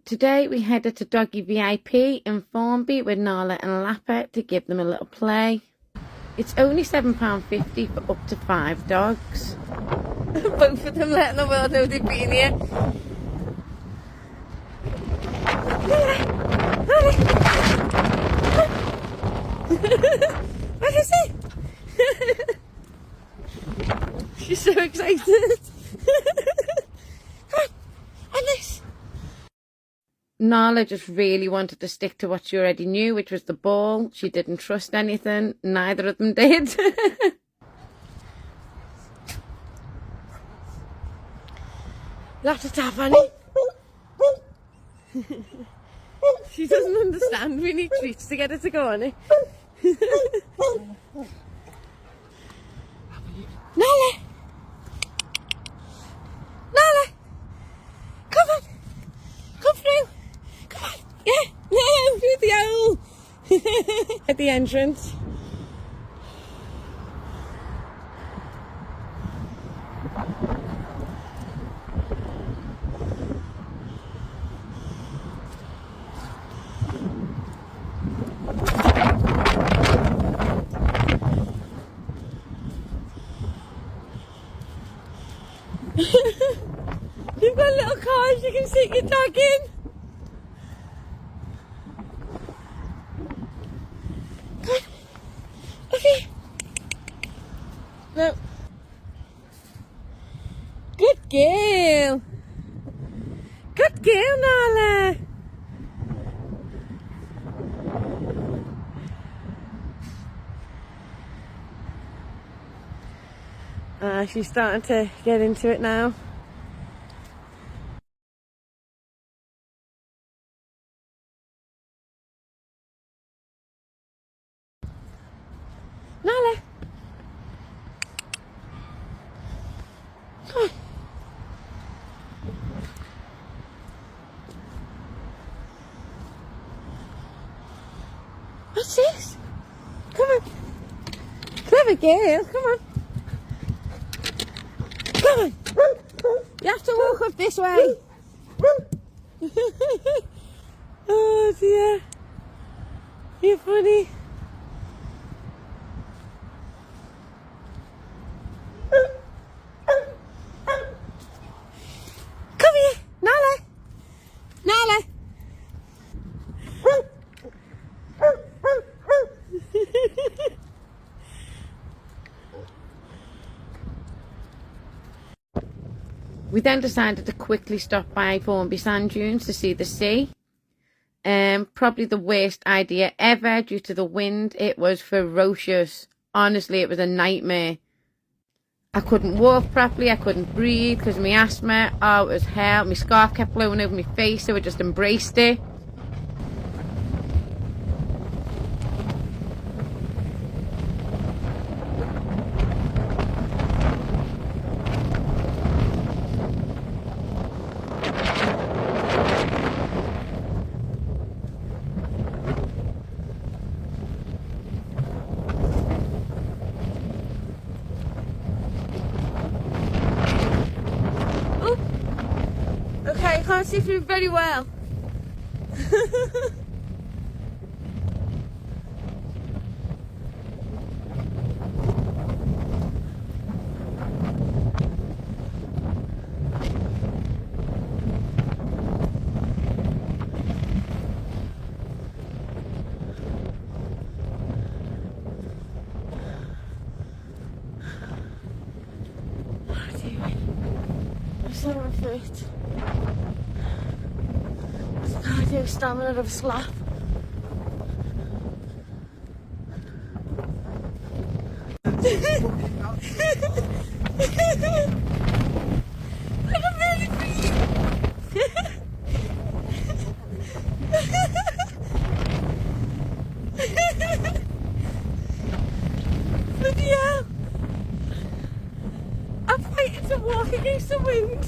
Today we headed to Doggy VIP in Formby with Nala and Lapper to give them a little play. It's only £7.50 for up to 5 dogs. Both of them letting the world know they've been here. What is it? She's so excited. Come on, on this. Nala just really wanted to stick to what she already knew, which was the ball. She didn't trust anything. Neither of them did. You have to tap on it. She doesn't understand. We need treats to get her to go on it. Nala! Nala! Come on! Come through! Come on! Yeah! No! Through the hole! At the entrance. You've got little cars you can sit your dog in. Come on. Okay. No. Good girl. Good girl, Nala. She's starting to get into it now. Nala! Come on. What's this? Come on. Clever girl, come on. Come on. You have to walk up this way. Oh dear. You're funny. Come here, Nala. Nala. We then decided to quickly stop by Formby sand dunes to see the sea. Probably the worst idea ever due to the wind. It was ferocious. Honestly, it was a nightmare. I couldn't walk properly, I couldn't breathe because of my asthma. Oh, it was hell. My scarf kept blowing over my face, so I just embraced it. Okay, I can't see through very well. Oh dear. I'm so on my feet. I do stamina of a slap. I can barely breathe. Bloody hell. I'm fighting to walk against the wind.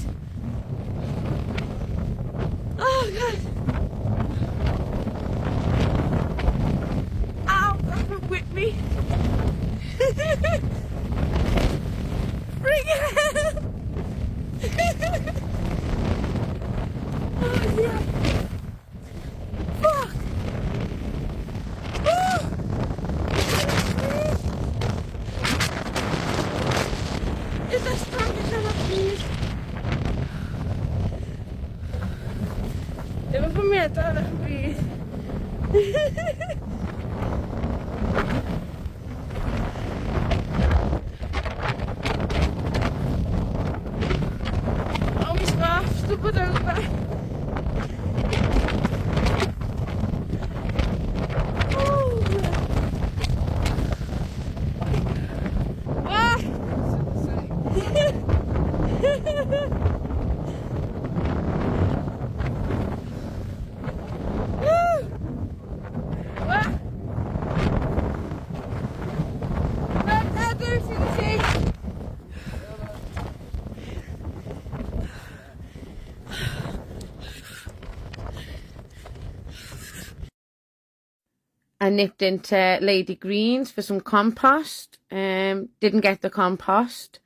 Oh god. Ow, that whip me. Bring it. Oh yeah. Liverpool med alla blir. Oh, vi skal stå på den der. I nipped into Lady Green's for some compost. Didn't get the compost.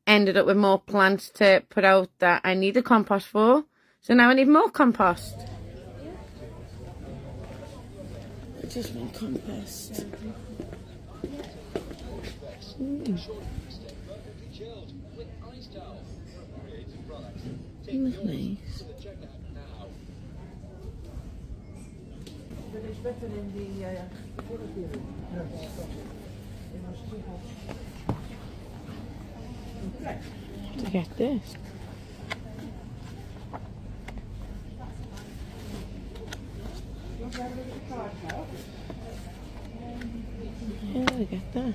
Ended up with more plants to put out that I needed compost for. So now I need more compost. I just want compost. Looks nice. To get this. Yeah, to get that.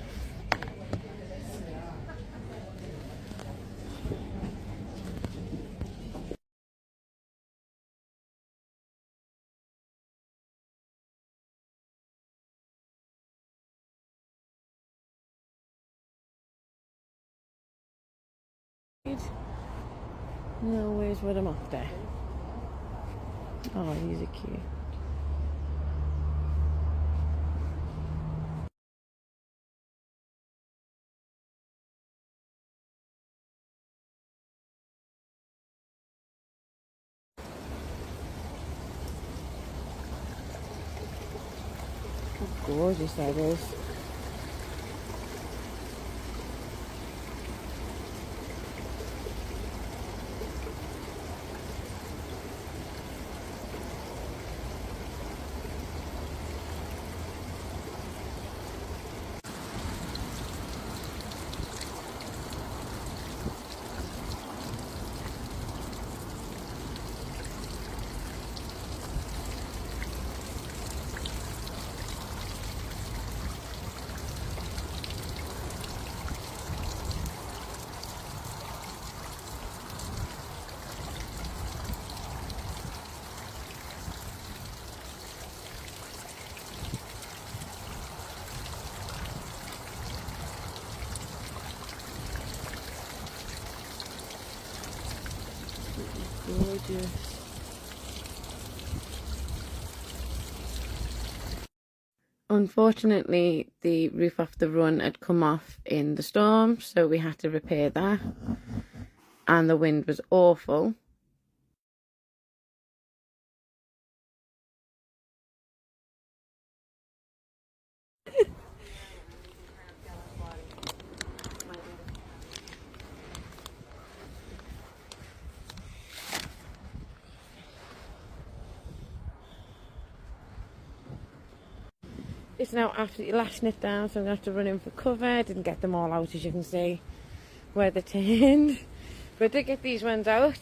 No, where's what I'm after? Oh, these are cute. How gorgeous that is. Gorgeous. Unfortunately, the roof off the run had come off in the storm, so we had to repair that. And the wind was awful. It's now absolutely lashing it down, so I'm going to have to run in for cover. I didn't get them all out, as you can see, where they turned. But I did get these ones out.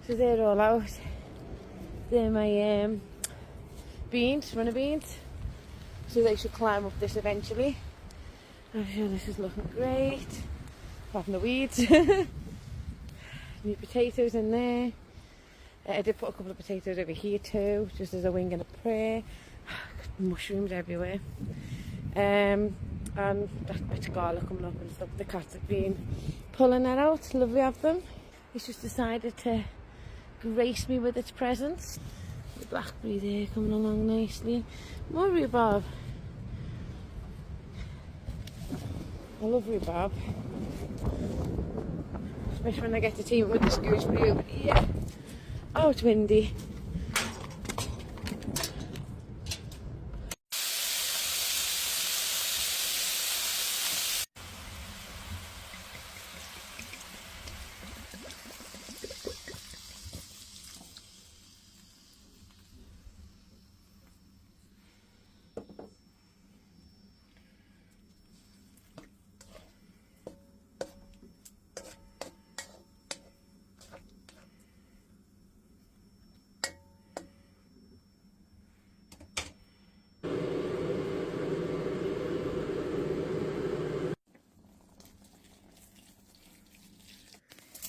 So they're all out. They're my beans, runner beans. So they should climb up this eventually. I'm sure this is looking great. Apart from the weeds. New potatoes in there. I did put a couple of potatoes over here too, just as a wing and a prayer. Mushrooms everywhere. And that bit of garlic coming up and stuff. The cats have been pulling that out. Lovely of them. It's just decided to grace me with its presence. The blackberry there coming along nicely. More rhubarb. I love rhubarb. Especially when I get to team with this gooseberry over here. Oh, it's windy.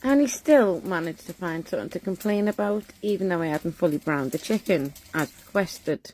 And he still managed to find something to complain about, even though I hadn't fully browned the chicken, as requested.